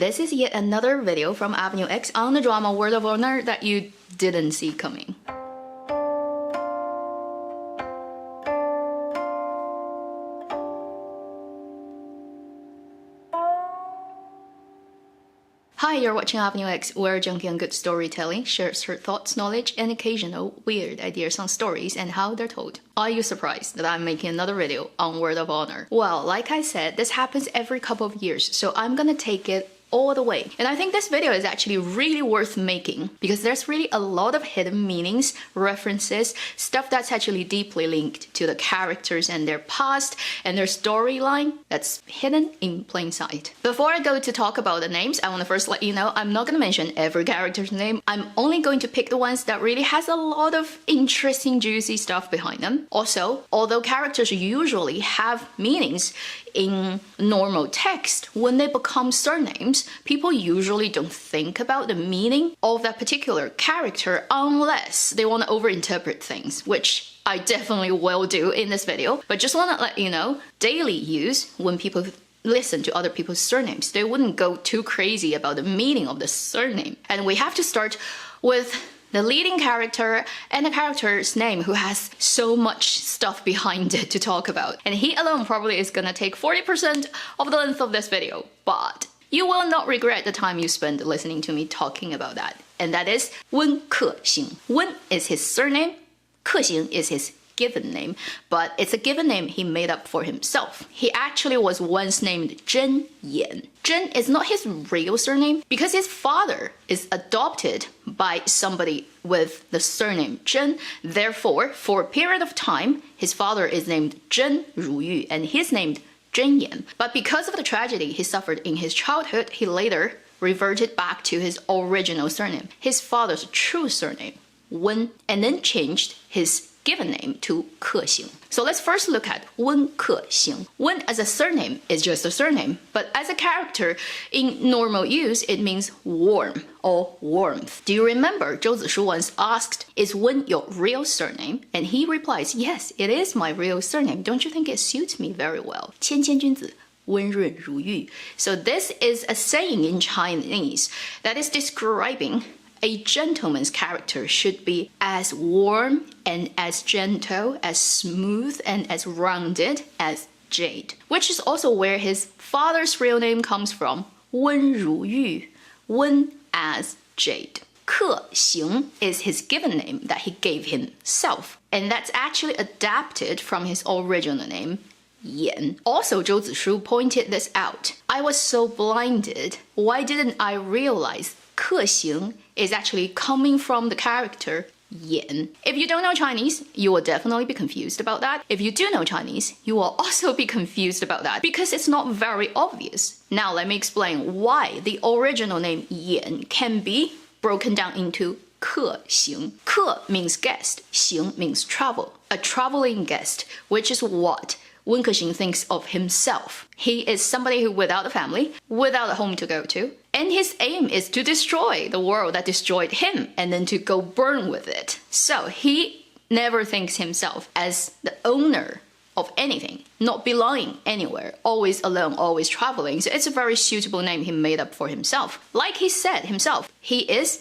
This is yet another video from Avenue X on the drama Word of Honor that you didn't see coming. Hi, you're watching Avenue X, where junkie on good storytelling shares her thoughts, knowledge, and occasional weird ideas on stories and how they're told. Are you surprised that I'm making another video on Word of Honor? Well, like I said, this happens every couple of years, so I'm gonna take it all the way. And I think this video is actually really worth making because there's really a lot of hidden meanings, references, stuff that's actually deeply linked to the characters and their past and their storyline that's hidden in plain sight. Before I go to talk about the names, I want to first let you know I'm not going to mention every character's name. I'm only going to pick the ones that really has a lot of interesting, juicy stuff behind them. Also, although characters usually have meanings in normal text, when they become surnames, people usually don't think about the meaning of that particular character unless they want to overinterpret things, which I definitely will do in this video. But just want to let you know, daily use, when people listen to other people's surnames, they wouldn't go too crazy about the meaning of the surname. And we have to start with the leading character and the character's name who has so much stuff behind it to talk about. And he alone probably is gonna take 40% of the length of this video, but you will not regret the time you spend listening to me talking about that. And that is Wen Kexing. Wen is his surname, Kexing is his given name, but it's a given name he made up for himself. He actually was once named Zhen Yan. Zhen is not his real surname because his father is adopted by somebody with the surname Zhen. Therefore, for a period of time, his father is named Zhen Ruyu and he's named Zhen Yan. But because of the tragedy he suffered in his childhood, he later reverted back to his original surname, his father's true surname, Wen, and then changed his given name to Kexing. So let's first look at Wen Kexing. Wen as a surname is just a surname, but as a character in normal use, it means warm or warmth. Do you remember Zhou Zishu once asked, "Is Wen your real surname?" And he replies, "Yes, it is my real surname. Don't you think it suits me very well?" 谦谦君子 温润如玉. So this is a saying in Chinese that is describing a gentleman's character should be as warm and as gentle, as smooth and as rounded as jade, which is also where his father's real name comes from, 温如玉, Wen as jade. Kexing is his given name that he gave himself, and that's actually adapted from his original name, Yan. Also, Zhou Zishu pointed this out. I was so blinded. Why didn't I realize Kexing is actually coming from the character Yan? If you don't know Chinese, you will definitely be confused about that. If you do know Chinese, you will also be confused about that because it's not very obvious. Now let me explain why the original name Yan can be broken down into Kexing. Ke means guest, Xing means travel. A traveling guest, which is what Wen Kexing thinks of himself. He is somebody who without a family, without a home to go to, and his aim is to destroy the world that destroyed him and then to go burn with it. So he never thinks himself as the owner of anything, not belonging anywhere, always alone, always traveling. So it's a very suitable name he made up for himself. Like he said himself, he is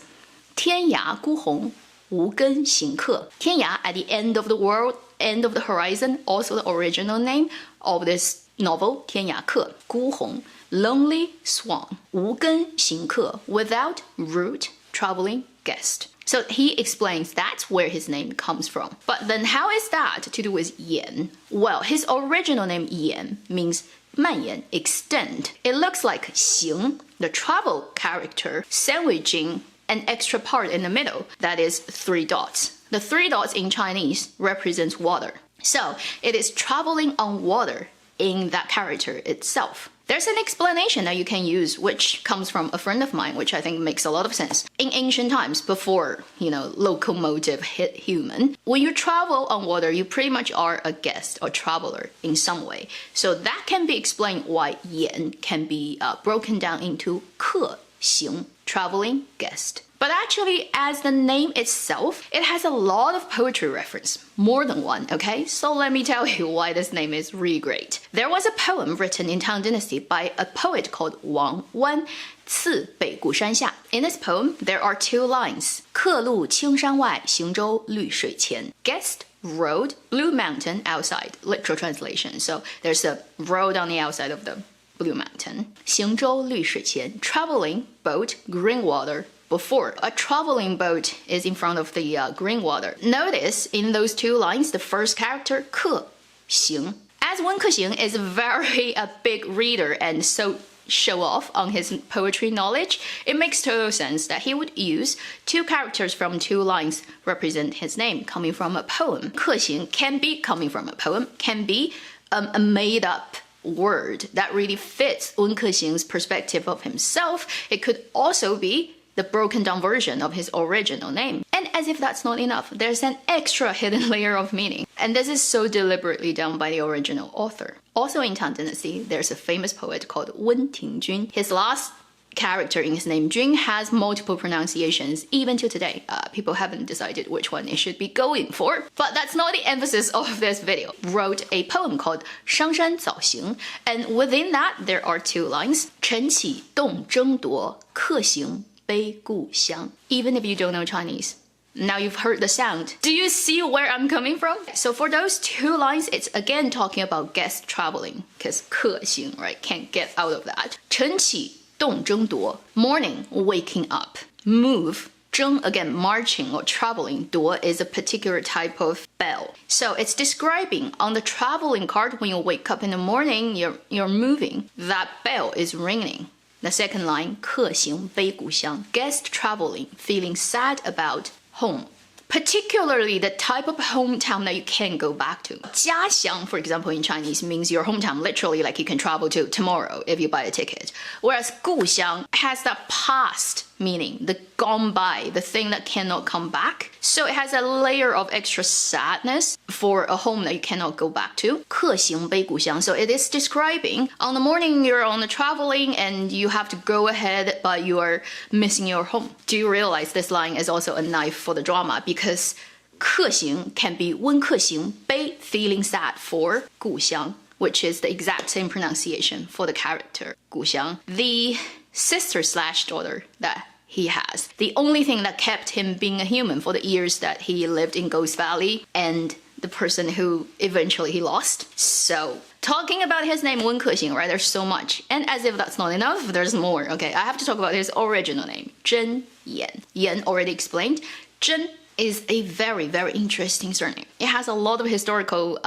天涯孤鸿无根行客. 天涯at the end of the world, end of the horizon, also the original name of this novel, 天涯客, 孤鸿, lonely swan, 无根行客, without route, traveling guest. So he explains that's where his name comes from. But then how is that to do with Yan? Well, his original name Yan means 蔓延, extend. It looks like Xiang, the travel character, sandwiching an extra part in the middle, that is 3 dots. The 3 dots in Chinese represents water. So it is traveling on water in that character itself. There's an explanation that you can use, which comes from a friend of mine, which I think makes a lot of sense. In ancient times, before, locomotive hit human, when you travel on water, you pretty much are a guest or traveler in some way. So that can be explained why Yan can be broken down into Kexing. traveling guest. But actually, as the name itself, it has a lot of poetry reference, more than one, okay? So let me tell you why this name is really great. There was a poem written in Tang Dynasty by a poet called Wang Wen, 次北固山下. In this poem, there are 2 lines. 客路青山外，行舟绿水前. Guest road, blue mountain outside. Literal translation. So there's a road on the outside of the blue mountain. 行舟绿水前. Traveling boat, green water. Before. A traveling boat is in front of the green water. Notice in those 2 lines, the first character, 客行. As Wen Kexing is very a big reader and so show off on his poetry knowledge, it makes total sense that he would use 2 characters from 2 lines represent his name coming from a poem. 客行 can be coming from a poem, can be a made-up word that really fits Wen Kexing's perspective of himself. It could also be the broken down version of his original name. And as if that's not enough, there's an extra hidden layer of meaning. And this is so deliberately done by the original author. Also in Tang Dynasty, there's a famous poet called Wen Tingjun. His last character in his name, Jing, has multiple pronunciations. Even to today, people haven't decided which one it should be going for. But that's not the emphasis of this video. Wrote a poem called 上山早行, and within that there are 2 lines. 晨起动争夺，客行悲故乡. Even if you don't know Chinese, now you've heard the sound. Do you see where I'm coming from? So for those 2 lines, it's again talking about guest traveling, because 客行, right, can't get out of that. 晨起动争夺, morning, waking up. Move, 争, again, marching or traveling. 夺 is a particular type of bell. So it's describing on the traveling card, when you wake up in the morning, you're moving. That bell is ringing. The second line, 客行悲故乡, guest traveling, feeling sad about home. Particularly the type of hometown that you can go back to. 家乡, for example, in Chinese means your hometown, literally like you can travel to tomorrow if you buy a ticket. Whereas 故乡 has that past meaning, the gone by, the thing that cannot come back. So it has a layer of extra sadness for a home that you cannot go back to. 客行悲故乡. So it is describing on the morning you're on the traveling and you have to go ahead, but you are missing your home. Do you realize this line is also a knife for the drama? Because 客行 can be 温客行, 悲, feeling sad for 故乡, which is the exact same pronunciation for the character 故乡. The sister/daughter that he has. The only thing that kept him being a human for the years that he lived in Ghost Valley, and the person who eventually he lost. So, talking about his name, Wen Kexing, right? There's so much. And as if that's not enough, there's more. Okay, I have to talk about his original name, Zhen Yan. Yan already explained. Zhen is a very, very interesting surname. It has a lot of historical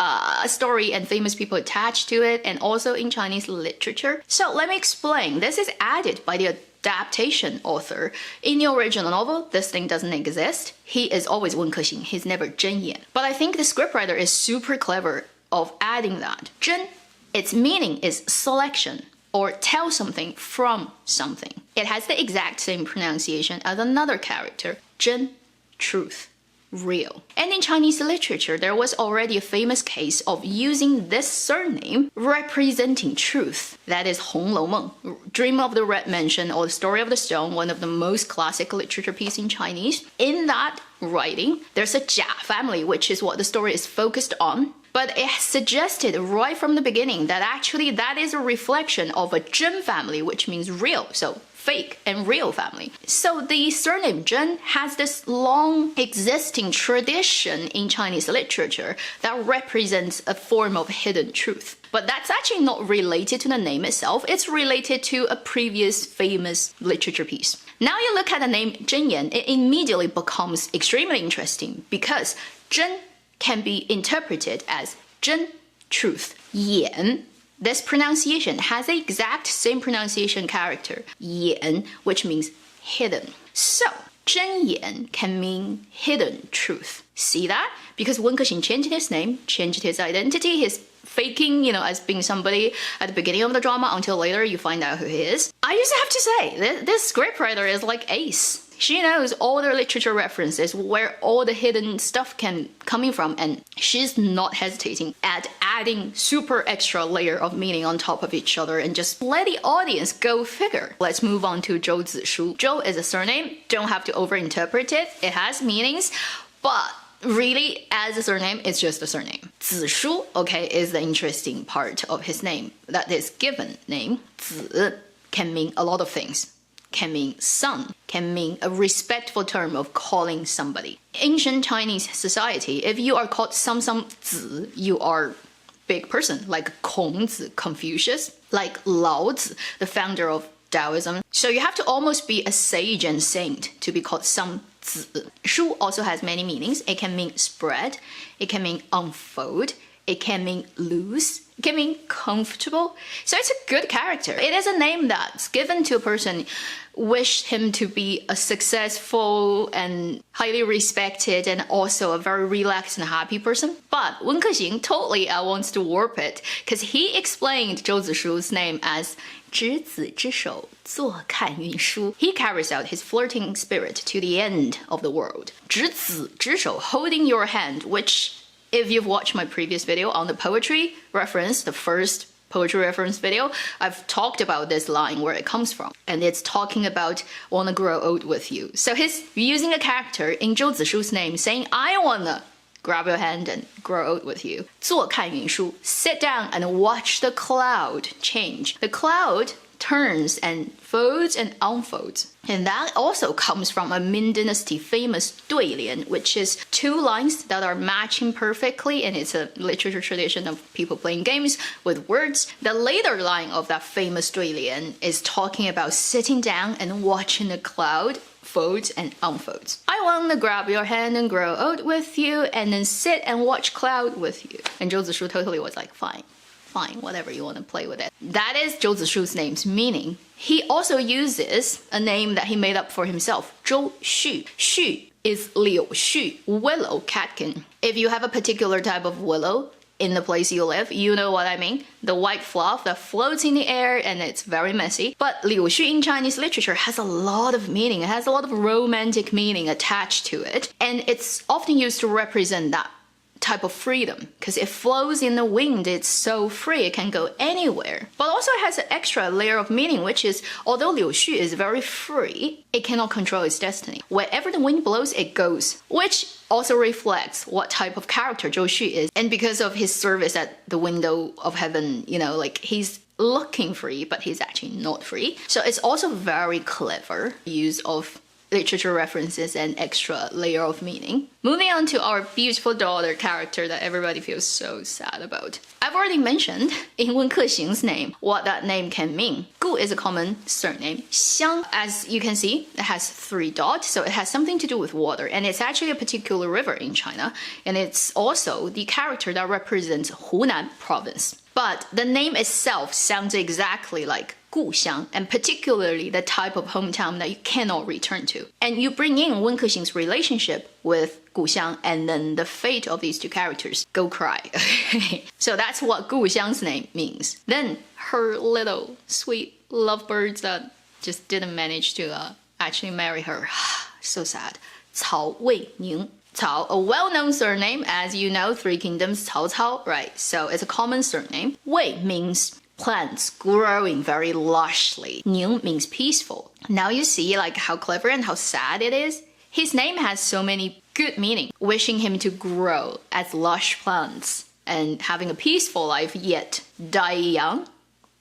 story and famous people attached to it, and also in Chinese literature. So let me explain. This is added by the adaptation author. In the original novel, this thing doesn't exist. He is always Wen Kexing. He's never Zhen Yan. But I think the scriptwriter is super clever of adding that. Zhen, its meaning is selection, or tell something from something. It has the exact same pronunciation as another character, Zhen, truth, real. And in Chinese literature, there was already a famous case of using this surname representing truth. That is Hong Lou Meng, Dream of the Red Mansion, or The Story of the Stone, one of the most classic literature pieces in Chinese. In that writing, there's a Jia family, which is what the story is focused on. But it suggested right from the beginning that actually that is a reflection of a Zhen family, which means real. So fake and real family. So the surname Zhen has this long existing tradition in Chinese literature that represents a form of hidden truth. But that's actually not related to the name itself. It's related to a previous famous literature piece. Now you look at the name Zhen Yan, it immediately becomes extremely interesting because Zhen can be interpreted as Zhen, truth. Yan, this pronunciation has the exact same pronunciation character, Yan, which means hidden. So, Zhen Yan can mean hidden truth. See that? Because Wen Kexing changed his name, changed his identity, his faking, as being somebody at the beginning of the drama until later you find out who he is. I just have to say, this scriptwriter is like ace. She knows all the literature references, where all the hidden stuff can coming from, and she's not hesitating at adding super extra layer of meaning on top of each other and just let the audience go figure. Let's move on to Zhou Zishu. Zhou is a surname, don't have to overinterpret it. It has meanings, but really, as a surname, it's just a surname. Zishu, okay, is the interesting part of his name. That is given name. Zi can mean a lot of things. Can mean son, can mean a respectful term of calling somebody. Ancient Chinese society, if you are called some zi, you are big person, like Kongzi, Confucius, like Laozi, the founder of Taoism. So you have to almost be a sage and saint to be called some zi. Shu also has many meanings. It can mean spread, it can mean unfold, it can mean loose, it can mean comfortable. So it's a good character. It is a name that's given to a person, wish him to be a successful and highly respected and also a very relaxed and happy person. But Wen Kexing totally wants to warp it, because he explained Zhou Zishu's name as 执子之手，坐看云舒. He carries out his flirting spirit to the end of the world. 执子之手, holding your hand, which, if you've watched my previous video on the poetry reference, the first poetry reference video, I've talked about this line, where it comes from. And it's talking about wanna grow old with you. So he's using a character in Zhou Zishu's name saying, I wanna grab your hand and grow old with you. 坐看云舒, sit down and watch the cloud change. The cloud turns and folds and unfolds. And that also comes from a Ming Dynasty famous 对联, which is two lines that are matching perfectly, and it's a literature tradition of people playing games with words. The later line of that famous 对联 is talking about sitting down and watching the cloud folds and unfolds. I want to grab your hand and grow old with you, and then sit and watch cloud with you. And Zhou Zishu totally was like, fine, whatever, you want to play with it. That is Zhou Zishu's name's meaning. He also uses a name that he made up for himself, Zhou Xu. Xu is liu xu, willow catkin. If you have a particular type of willow in the place you live, you know what I mean. The white fluff that floats in the air and it's very messy. But liu xu in Chinese literature has a lot of meaning. It has a lot of romantic meaning attached to it. And it's often used to represent that type of freedom, because it flows in the wind. It's so free, it can go anywhere. But also it has an extra layer of meaning, which is, although liu xu is very free, it cannot control its destiny. Wherever the wind blows, it goes, which also reflects what type of character Zhou Xu is. And because of his service at the window of heaven, you know, like he's looking free, but he's actually not free. So it's also very clever use of literature references and extra layer of meaning. Moving on to our beautiful daughter character that everybody feels so sad about. I've already mentioned in Wen Kexing's name what that name can mean. Gu is a common surname. Xiang, as you can see, it has 3 dots, so it has something to do with water, and it's actually a particular river in China, and it's also the character that represents Hunan province. But the name itself sounds exactly like Xiang, and particularly the type of hometown that you cannot return to. And you bring in Wen Kexing's relationship with Xiang, and then the fate of these two characters. Go cry. So that's what Xiang's name means. Then her little sweet lovebirds that just didn't manage to actually marry her. So sad. Cao Weining. Cao, a well-known surname, as you know, Three Kingdoms, Cao Cao, right? So it's a common surname. Wei means plants growing very lushly. Ning means peaceful. Now you see like how clever and how sad it is. His name has so many good meaning, wishing him to grow as lush plants and having a peaceful life, yet die young,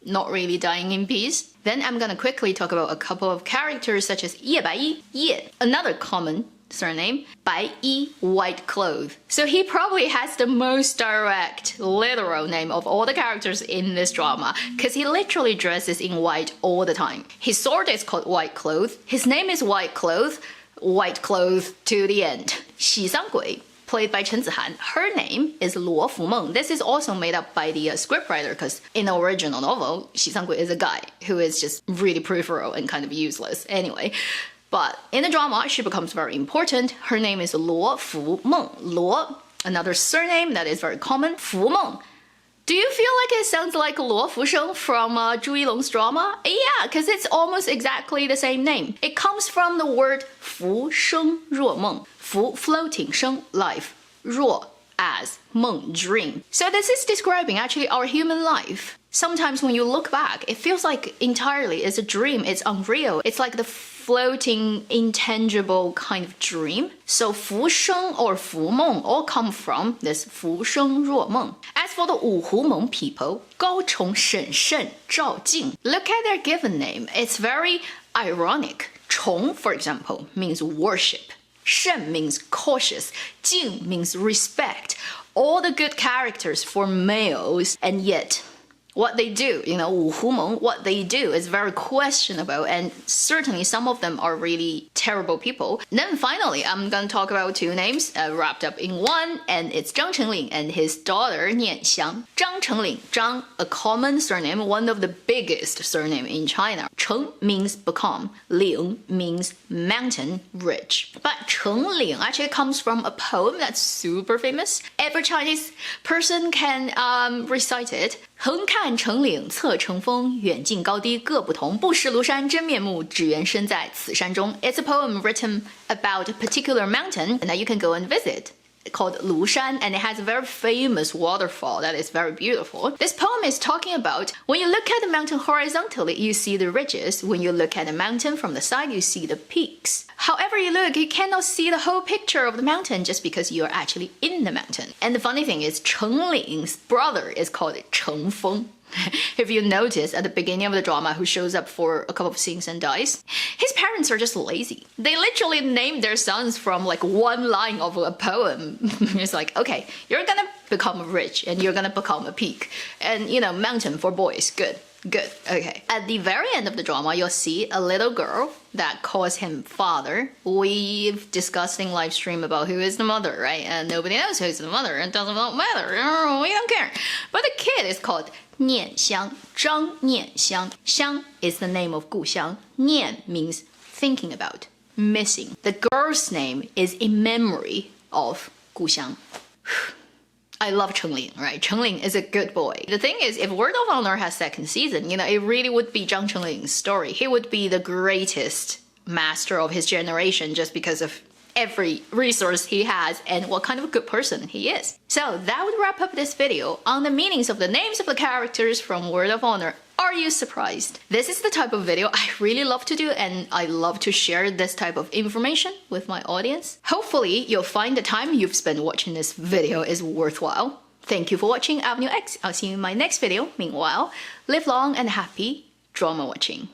not really dying in peace. Then I'm gonna quickly talk about a couple of characters such as Baiyi, another common surname, Baiyi, white cloth. So he probably has the most direct, literal name of all the characters in this drama, because he literally dresses in white all the time. His sword is called white cloth, his name is white cloth to the end. Xiang, played by Chen Zihan, her name is Luo Fumeng. This is also made up by the scriptwriter, because in the original novel, Xiang is a guy who is just really peripheral and kind of useless anyway. But in the drama, she becomes very important. Her name is Luo Fumeng. Luo, another surname that is very common. Fumeng, Do you feel like it sounds like Luo Fusheng from Zhu Yilong's drama? Yeah, because it's almost exactly the same name. It comes from the word Fu Sheng Ruo Meng. Fu, floating, Sheng, life, Ruo, as, Meng, dream. So this is describing actually our human life. Sometimes when you look back, it feels like entirely it's a dream, it's unreal. It's like the floating, intangible kind of dream. So Fu Sheng or Fu Meng all come from this Fu Sheng Ruo Meng. As for the Wu Hu Meng people, Gao Chong, Shen, Zhao, Jing, look at their given name. It's very ironic. Chong, for example, means worship. Shen means cautious. Jing means respect. All the good characters for males, and yet what they do, Wu Hu Meng, what they do is very questionable, and certainly some of them are really terrible people. And then finally, I'm gonna talk about two names wrapped up in one, and it's Zhang Chengling and his daughter Nianxiang. Zhang Chengling, Zhang, a common surname, one of the biggest surname in China. Cheng means become, Ling means mountain, ridge. But Chengling actually comes from a poem that's super famous. Every Chinese person can recite it. 横看成岭侧成峰，远近高低各不同。不识庐山真面目，只缘身在此山中。It's a poem written about a particular mountain that you can go and visit, called Lushan, and it has a very famous waterfall that is very beautiful. This poem is talking about when you look at the mountain horizontally, you see the ridges. When you look at the mountain from the side, you see the peaks. However you look, you cannot see the whole picture of the mountain just because you are actually in the mountain. And the funny thing is, Chengling's brother is called Chengfeng. If you notice at the beginning of the drama, who shows up for a couple of scenes and dies, his parents are just lazy. They literally named their sons from like one line of a poem. It's like, okay, you're gonna become rich and you're gonna become a peak, and mountain for boys. Good. Okay. At the very end of the drama, you'll see a little girl that calls him father. We've discussed in live stream about who is the mother, right? And nobody knows who's the mother. It doesn't matter. We don't care. But the kid is called Nianxiang. Zhang Nianxiang. Xiang is the name of Guxiang. Nian means thinking about, missing. The girl's name is in memory of Guxiang. I love Chengling, right? Chengling is a good boy. The thing is, if Word of Honor has second season, it really would be Zhang Chengling's story. He would be the greatest master of his generation just because of every resource he has and what kind of a good person he is. So that would wrap up this video on the meanings of the names of the characters from Word of Honor. Are you surprised? This is the type of video I really love to do, and I love to share this type of information with my audience. Hopefully, you'll find the time you've spent watching this video is worthwhile. Thank you for watching Avenue X. I'll see you in my next video. Meanwhile, live long and happy drama watching.